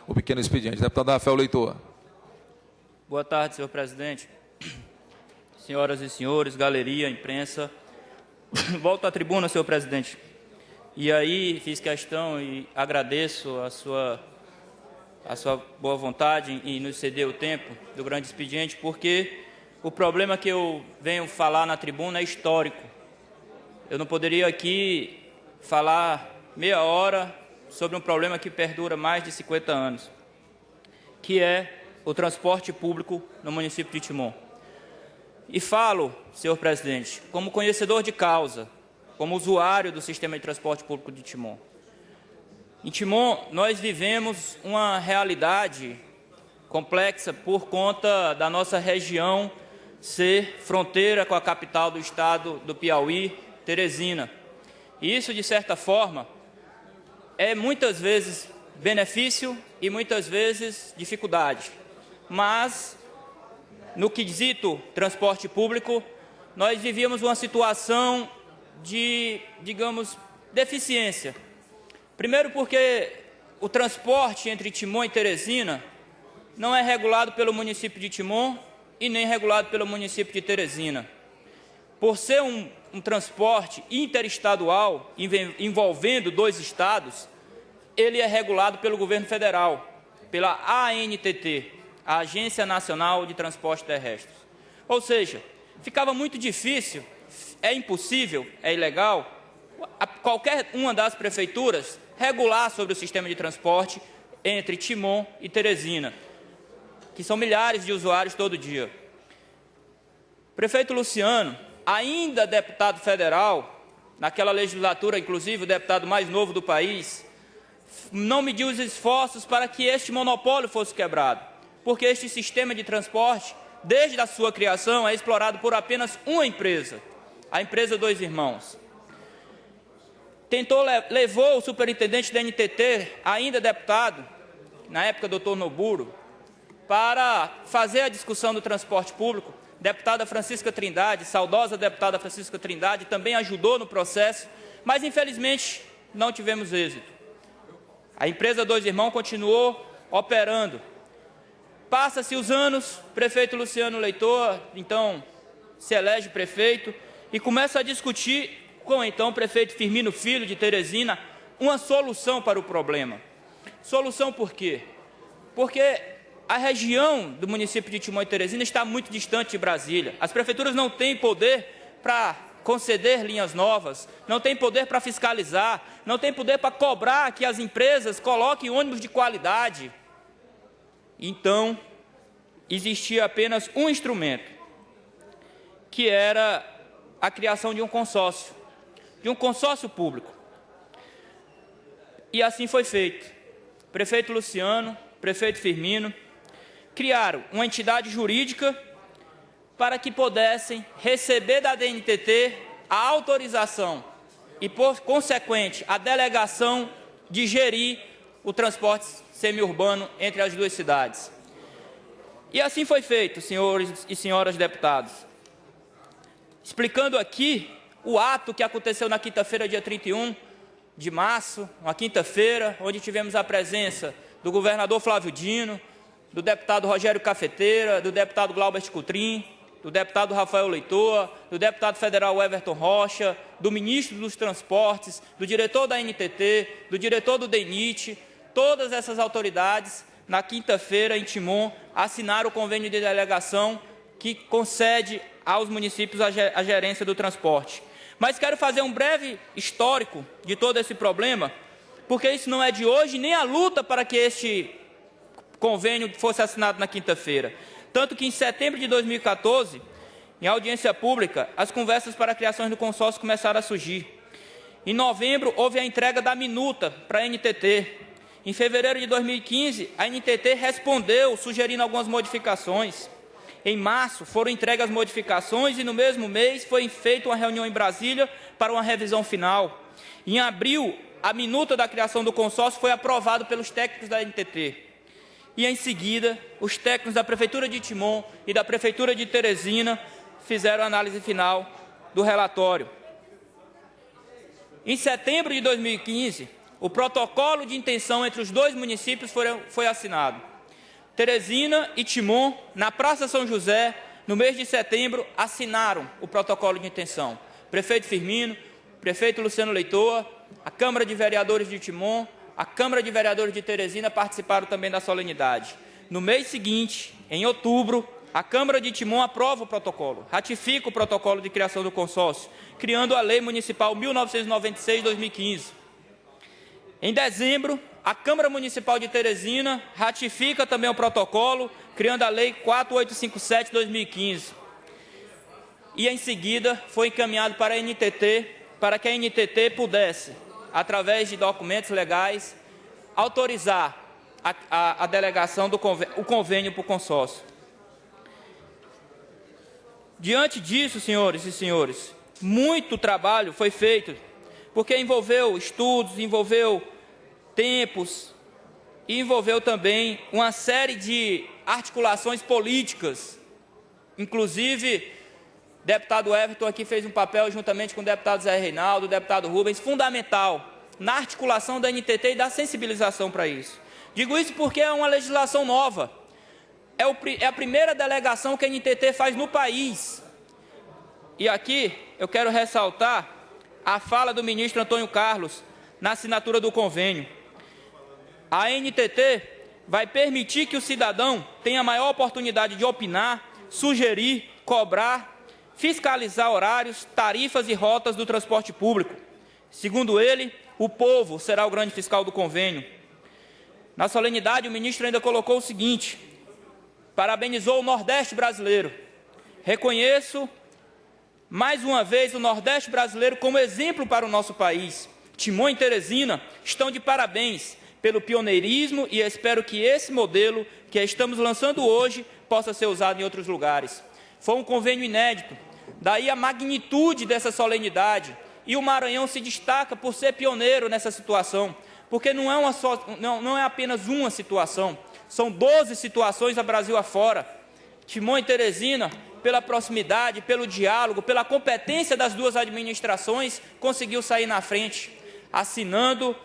o pequeno expediente. Deputado Rafael Leitor. Boa tarde, senhor presidente. Senhoras e senhores, galeria, imprensa. Volto à tribuna, senhor presidente. E aí fiz questão e agradeço a sua boa vontade em nos ceder o tempo do grande expediente, porque o problema que eu venho falar na tribuna é histórico. Eu não poderia aqui falar meia hora sobre um problema que perdura mais de 50 anos, que é o transporte público no município de Timon. E falo, senhor presidente, como conhecedor de causa, como usuário do sistema de transporte público de Timon. Em Timon, nós vivemos uma realidade complexa por conta da nossa região ser fronteira com a capital do estado do Piauí, Teresina. E isso, de certa forma, é muitas vezes benefício e muitas vezes dificuldade. Mas, no quesito transporte público, nós vivíamos uma situação de, digamos, deficiência. Primeiro porque o transporte entre Timon e Teresina não é regulado pelo município de Timon e nem regulado pelo município de Teresina. Por ser um transporte interestadual envolvendo dois estados, ele é regulado pelo governo federal, pela ANTT, a Agência Nacional de Transporte Terrestre. Ou seja, ficava muito difícil, é impossível, é ilegal, qualquer uma das prefeituras regular sobre o sistema de transporte entre Timon e Teresina, que são milhares de usuários todo dia. O prefeito Luciano, ainda deputado federal, naquela legislatura, inclusive o deputado mais novo do país, não mediu os esforços para que este monopólio fosse quebrado, porque este sistema de transporte, desde a sua criação, é explorado por apenas uma empresa, a empresa Dois Irmãos. Levou o superintendente da NTT, ainda deputado, na época doutor Noburo, para fazer a discussão do transporte público. Deputada Francisca Trindade, saudosa deputada Francisca Trindade, também ajudou no processo, mas infelizmente não tivemos êxito. A empresa Dois Irmãos continuou operando. Passa-se os anos, o prefeito Luciano Leitor, então, se elege prefeito e começa a discutir com, então, o prefeito Firmino Filho, de Teresina, uma solução para o problema. Solução por quê? Porque a região do município de Timon e Teresina está muito distante de Brasília. As prefeituras não têm poder para conceder linhas novas, não têm poder para fiscalizar, não têm poder para cobrar que as empresas coloquem ônibus de qualidade. Então, existia apenas um instrumento, que era a criação de um consórcio público. E assim foi feito. Prefeito Luciano, prefeito Firmino, criaram uma entidade jurídica para que pudessem receber da DNTT a autorização e, por consequente, a delegação de gerir o transporte semiurbano entre as duas cidades. E assim foi feito, senhores e senhoras deputados. Explicando aqui o ato que aconteceu na quinta-feira, dia 31 de março, uma quinta-feira, onde tivemos a presença do governador Flávio Dino, do deputado Rogério Cafeteira, do deputado Glaubert Coutrin, do deputado Rafael Leitor, do deputado federal Everton Rocha, do ministro dos Transportes, do diretor da NTT, do diretor do DENIT. Todas essas autoridades, na quinta-feira, em Timon, assinaram o convênio de delegação que concede aos municípios a gerência do transporte. Mas quero fazer um breve histórico de todo esse problema, porque isso não é de hoje, nem a luta para que este convênio fosse assinado na quinta-feira. Tanto que em setembro de 2014, em audiência pública, as conversas para a criação do consórcio começaram a surgir. Em novembro, houve a entrega da minuta para a NTT. Em fevereiro de 2015, a NTT respondeu, sugerindo algumas modificações. Em março, foram entregues as modificações e, no mesmo mês, foi feita uma reunião em Brasília para uma revisão final. Em abril, a minuta da criação do consórcio foi aprovada pelos técnicos da NTT. E, em seguida, os técnicos da Prefeitura de Timon e da Prefeitura de Teresina fizeram a análise final do relatório. Em setembro de 2015, o protocolo de intenção entre os dois municípios foi assinado. Teresina e Timon, na Praça São José, no mês de setembro, assinaram o protocolo de intenção. Prefeito Firmino, prefeito Luciano Leitoa, a Câmara de Vereadores de Timon, a Câmara de Vereadores de Teresina participaram também da solenidade. No mês seguinte, em outubro, a Câmara de Timon aprova o protocolo, ratifica o protocolo de criação do consórcio, criando a Lei Municipal 1996-2015. Em dezembro, a Câmara Municipal de Teresina ratifica também o protocolo, criando a Lei 4857-2015. E, em seguida, foi encaminhado para a NTT, para que a NTT pudesse, através de documentos legais, autorizar a delegação o convênio para o consórcio. Diante disso, senhores e senhores, muito trabalho foi feito, porque envolveu estudos, envolveu tempos, e envolveu também uma série de articulações políticas. Inclusive, o deputado Everton aqui fez um papel, juntamente com o deputado Zé Reinaldo, o deputado Rubens, fundamental na articulação da NTT e da sensibilização para isso. Digo isso porque é uma legislação nova. É a primeira delegação que a NTT faz no país. E aqui eu quero ressaltar a fala do ministro Antônio Carlos na assinatura do convênio. A NTT vai permitir que o cidadão tenha maior oportunidade de opinar, sugerir, cobrar, fiscalizar horários, tarifas e rotas do transporte público. Segundo ele, o povo será o grande fiscal do convênio. Na solenidade, o ministro ainda colocou o seguinte: parabenizou o Nordeste brasileiro. Reconheço, mais uma vez, o Nordeste brasileiro como exemplo para o nosso país. Timon e Teresina estão de parabéns pelo pioneirismo e espero que esse modelo que estamos lançando hoje possa ser usado em outros lugares. Foi um convênio inédito, daí a magnitude dessa solenidade, e o Maranhão se destaca por ser pioneiro nessa situação, porque não é apenas uma situação, são 12 situações a Brasil afora. Timon e Teresina, pela proximidade, pelo diálogo, pela competência das duas administrações, conseguiu sair na frente, assinando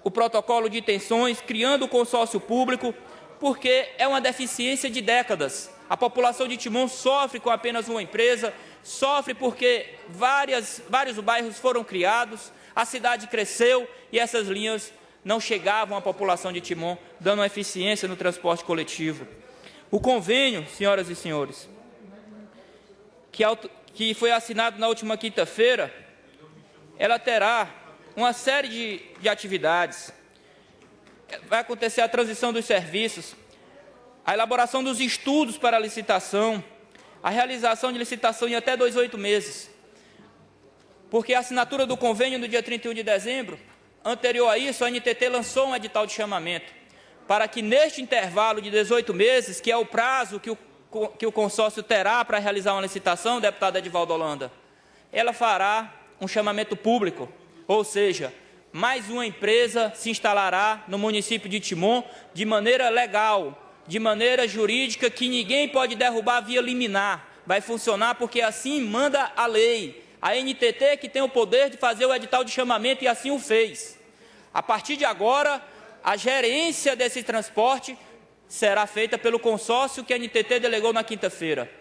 o protocolo de intenções, criando o consórcio público, porque é uma deficiência de décadas. A população de Timon sofre com apenas uma empresa, sofre porque vários bairros foram criados, a cidade cresceu e essas linhas não chegavam à população de Timon, dando uma eficiência no transporte coletivo. O convênio, senhoras e senhores, que foi assinado na última quinta-feira, ela terá uma série de atividades. Vai acontecer a transição dos serviços, a elaboração dos estudos para a licitação, a realização de licitação em até 8 meses. Porque a assinatura do convênio no dia 31 de dezembro, anterior a isso, a NTT lançou um edital de chamamento, para que neste intervalo de 18 meses, que é o prazo que o consórcio terá para realizar uma licitação, deputada Edivaldo Holanda, ela fará um chamamento público, ou seja, mais uma empresa se instalará no município de Timon de maneira legal, de maneira jurídica, que ninguém pode derrubar via liminar. Vai funcionar porque assim manda a lei. A NTT que tem o poder de fazer o edital de chamamento e assim o fez. A partir de agora, a gerência desse transporte será feita pelo consórcio que a NTT delegou na quinta-feira.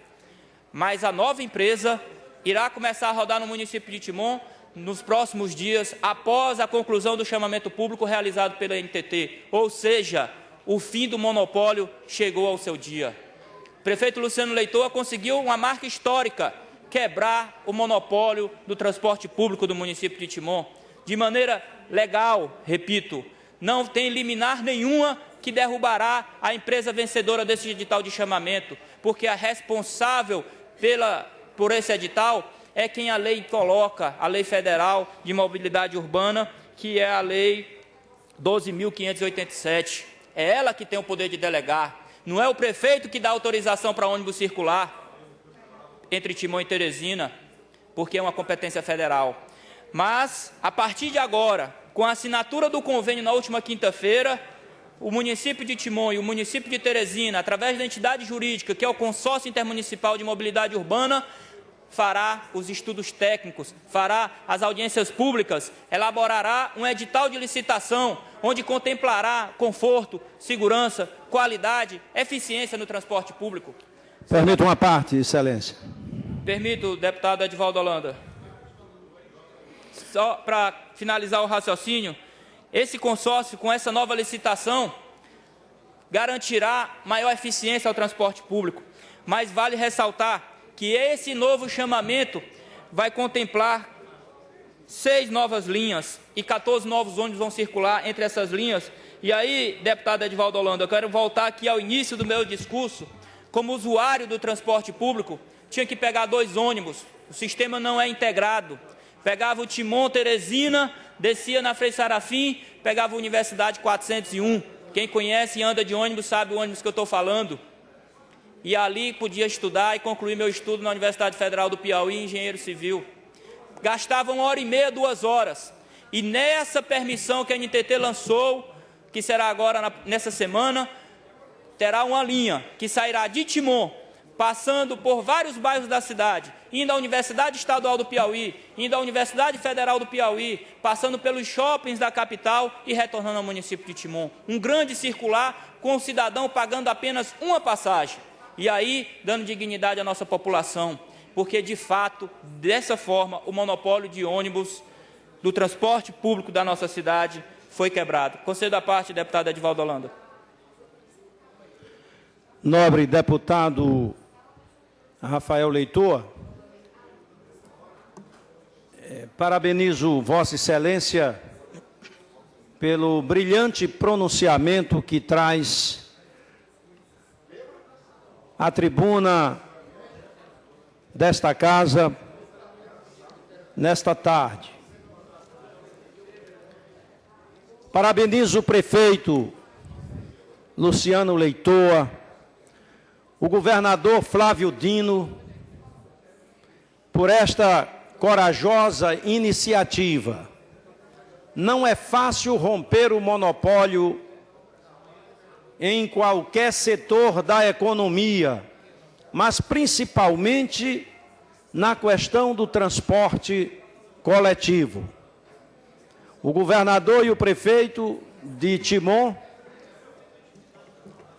Mas a nova empresa irá começar a rodar no município de Timon nos próximos dias, após a conclusão do chamamento público realizado pela NTT. Ou seja, o fim do monopólio chegou ao seu dia. O prefeito Luciano Leitoa conseguiu uma marca histórica, quebrar o monopólio do transporte público do município de Timon, de maneira legal, repito, não tem liminar nenhuma que derrubará a empresa vencedora desse edital de chamamento, porque a responsável por esse edital é quem a lei coloca, a Lei Federal de Mobilidade Urbana, que é a Lei 12.587. É ela que tem o poder de delegar. Não é o prefeito que dá autorização para ônibus circular entre Timon e Teresina, porque é uma competência federal. Mas, a partir de agora, com a assinatura do convênio na última quinta-feira, o município de Timon e o município de Teresina, através da entidade jurídica, que é o Consórcio Intermunicipal de Mobilidade Urbana, fará os estudos técnicos, fará as audiências públicas, elaborará um edital de licitação, onde contemplará conforto, segurança, qualidade, eficiência no transporte público. Permita uma parte, Excelência. Permito, deputado Edivaldo Holanda. Só para finalizar o raciocínio, esse consórcio, com essa nova licitação, garantirá maior eficiência ao transporte público, mas vale ressaltar que esse novo chamamento vai contemplar 6 novas linhas e 14 novos ônibus vão circular entre essas linhas. E aí, deputado Edivaldo Holanda, eu quero voltar aqui ao início do meu discurso. Como usuário do transporte público, tinha que pegar 2 ônibus, o sistema não é integrado. Pegava o Timon Teresina, descia na Frei Sarafim, pegava a Universidade 401. Quem conhece e anda de ônibus sabe o ônibus que eu estou falando. E ali podia estudar e concluir meu estudo na Universidade Federal do Piauí, engenheiro civil. Gastava 1h30, 2 horas. E nessa permissão que a NTT lançou, que será agora nessa semana, terá uma linha que sairá de Timon, passando por vários bairros da cidade, indo à Universidade Estadual do Piauí, indo à Universidade Federal do Piauí, passando pelos shoppings da capital e retornando ao município de Timon. Um grande circular com o cidadão pagando apenas uma passagem. E aí, dando dignidade à nossa população, porque, de fato, dessa forma, o monopólio de ônibus do transporte público da nossa cidade foi quebrado. Concedo a parte, deputado Edivaldo Holanda. Nobre deputado Rafael Leitor, parabenizo Vossa Excelência pelo brilhante pronunciamento que traz à tribuna desta casa nesta tarde. Parabenizo o prefeito Luciano Leitor, o governador Flávio Dino, por esta corajosa iniciativa. Não é fácil romper o monopólio em qualquer setor da economia, mas principalmente na questão do transporte coletivo. O governador e o prefeito de Timon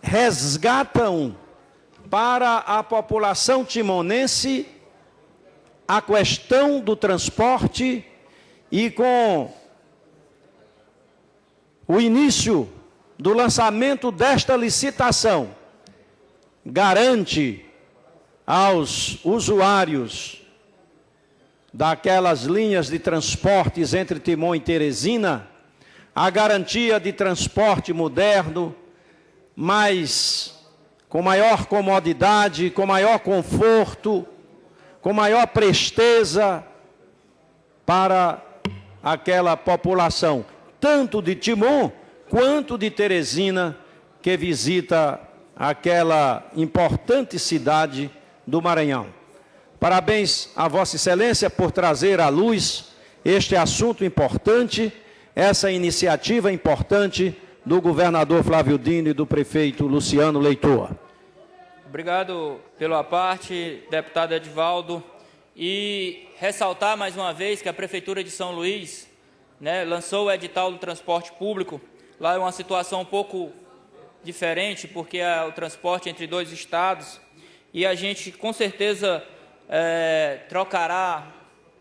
resgatam para a população timonense a questão do transporte e com o início do lançamento desta licitação, garante aos usuários daquelas linhas de transportes entre Timon e Teresina a garantia de transporte moderno, mas com maior comodidade, com maior conforto, com maior presteza para aquela população, tanto de Timon quanto de Teresina, que visita aquela importante cidade do Maranhão. Parabéns a Vossa Excelência por trazer à luz este assunto importante, essa iniciativa importante do governador Flávio Dino e do prefeito Luciano Leitor. Obrigado pela parte, deputado Edivaldo. E ressaltar mais uma vez que a Prefeitura de São Luís, lançou o edital do transporte público. Lá é uma situação um pouco diferente, porque é o transporte entre 2 estados, e a gente com certeza trocará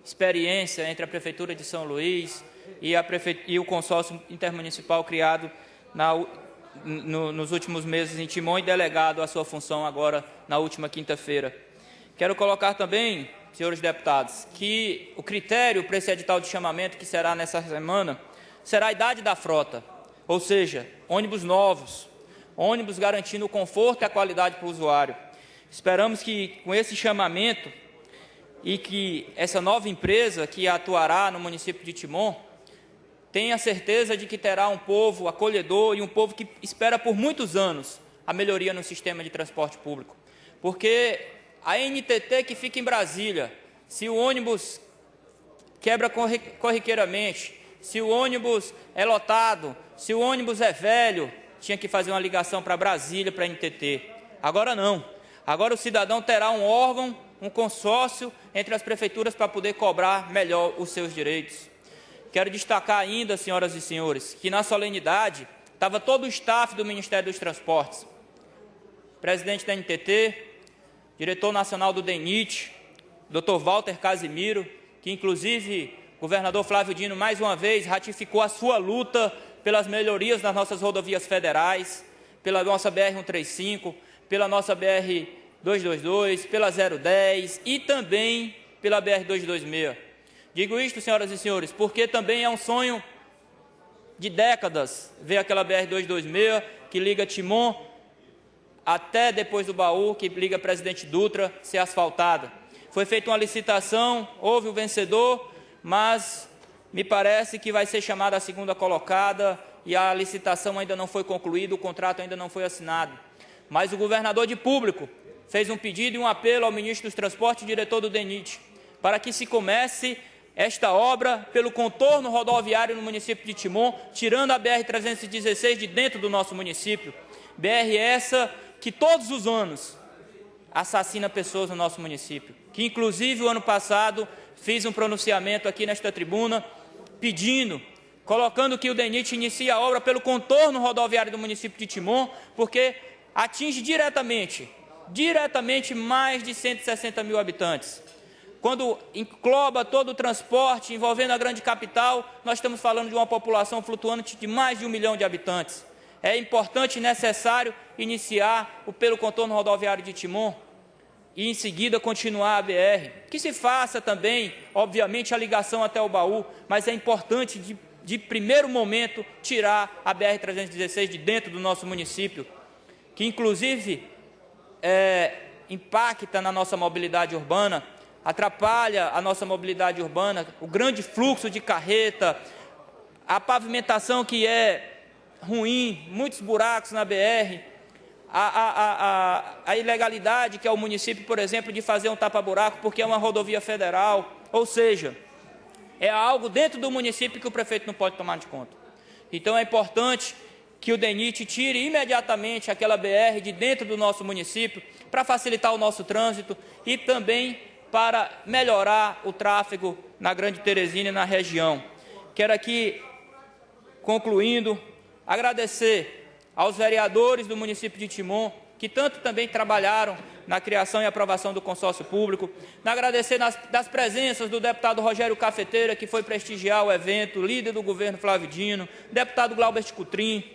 experiência entre a Prefeitura de São Luís e o consórcio intermunicipal criado nos últimos meses em Timon e delegado a sua função agora na última quinta-feira. Quero colocar também, senhores deputados, que o critério para esse edital de chamamento que será nessa semana será a idade da frota, ou seja, ônibus novos, ônibus garantindo o conforto e a qualidade para o usuário. Esperamos que com esse chamamento e que essa nova empresa que atuará no município de Timon tenha certeza de que terá um povo acolhedor e um povo que espera por muitos anos a melhoria no sistema de transporte público. Porque a NTT que fica em Brasília, se o ônibus quebra corriqueiramente, se o ônibus é lotado, se o ônibus é velho, tinha que fazer uma ligação para Brasília, para a NTT. Agora não. Agora o cidadão terá um órgão um consórcio entre as prefeituras para poder cobrar melhor os seus direitos. Quero destacar ainda, senhoras e senhores, que na solenidade estava todo o staff do Ministério dos Transportes, presidente da NTT, diretor nacional do DENIT, Dr. Walter Casimiro, que inclusive o governador Flávio Dino mais uma vez ratificou a sua luta pelas melhorias das nossas rodovias federais, pela nossa BR-135, pela nossa BR-222, pela 010 e também pela BR-226. Digo isto, senhoras e senhores, porque também é um sonho de décadas ver aquela BR-226 que liga Timon até depois do Baú, que liga Presidente Dutra, ser asfaltada. Foi feita uma licitação, houve o vencedor, mas me parece que vai ser chamada a segunda colocada e a licitação ainda não foi concluída, o contrato ainda não foi assinado. Mas o governador de Público fez um pedido e um apelo ao ministro dos Transportes e diretor do DENIT para que se comece esta obra pelo contorno rodoviário no município de Timon, tirando a BR-316 de dentro do nosso município. BR essa que todos os anos assassina pessoas no nosso município, que inclusive o ano passado fiz um pronunciamento aqui nesta tribuna pedindo, colocando que o DENIT inicie a obra pelo contorno rodoviário do município de Timon, porque atinge diretamente mais de 160 mil habitantes. Quando engloba todo o transporte envolvendo a grande capital, nós estamos falando de uma população flutuante de mais de 1 milhão de habitantes. É importante e necessário iniciar o pelo contorno rodoviário de Timon e, em seguida, continuar a BR. Que se faça também, obviamente, a ligação até o Baú, mas é importante, de primeiro momento, tirar a BR-316 de dentro do nosso município, que, inclusive, impacta na nossa mobilidade urbana, atrapalha a nossa mobilidade urbana, o grande fluxo de carreta, a pavimentação que é ruim, muitos buracos na BR, a ilegalidade que é o município, por exemplo, de fazer um tapa-buraco porque é uma rodovia federal, ou seja, é algo dentro do município que o prefeito não pode tomar de conta. Então é importante que o DENIT tire imediatamente aquela BR de dentro do nosso município para facilitar o nosso trânsito e também para melhorar o tráfego na Grande Teresina e na região. Quero aqui, concluindo, agradecer aos vereadores do município de Timon, que tanto também trabalharam na criação e aprovação do consórcio público, agradecer das presenças do deputado Rogério Cafeteira, que foi prestigiar o evento, líder do governo Flávio Dino, deputado Glaubert Cutrim,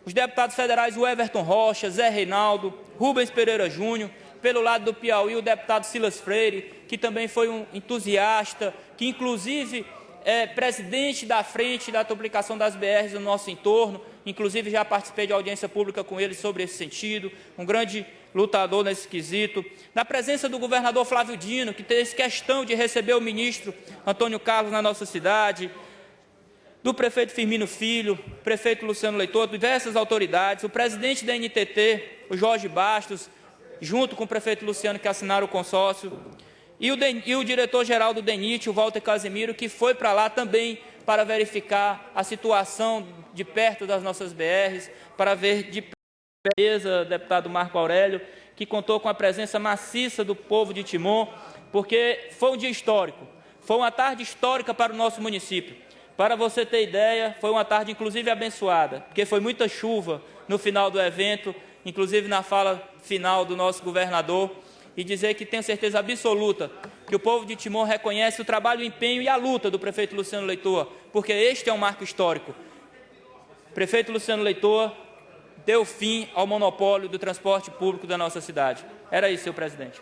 os deputados federais o Everton Rocha, Zé Reinaldo, Rubens Pereira Júnior, pelo lado do Piauí, o deputado Silas Freire, que também foi um entusiasta, que inclusive é presidente da frente da duplicação das BRs no nosso entorno, inclusive já participei de audiência pública com ele sobre esse sentido, um grande lutador nesse quesito. Na presença do governador Flávio Dino, que fez questão de receber o ministro Antônio Carlos na nossa cidade, do prefeito Firmino Filho, prefeito Luciano Leitor, diversas autoridades, o presidente da NTT, o Jorge Bastos, junto com o prefeito Luciano, que assinaram o consórcio, e o diretor-geral do DENIT, o Walter Casimiro, que foi para lá também para verificar a situação de perto das nossas BRs, para ver de perto, deputado Marco Aurélio, que contou com a presença maciça do povo de Timon, porque foi um dia histórico, foi uma tarde histórica para o nosso município. Para você ter ideia, foi uma tarde inclusive abençoada, porque foi muita chuva no final do evento, inclusive na fala final do nosso governador, e dizer que tenho certeza absoluta que o povo de Timon reconhece o trabalho, o empenho e a luta do prefeito Luciano Leitor, porque este é um marco histórico. O prefeito Luciano Leitor deu fim ao monopólio do transporte público da nossa cidade. Era isso, senhor presidente.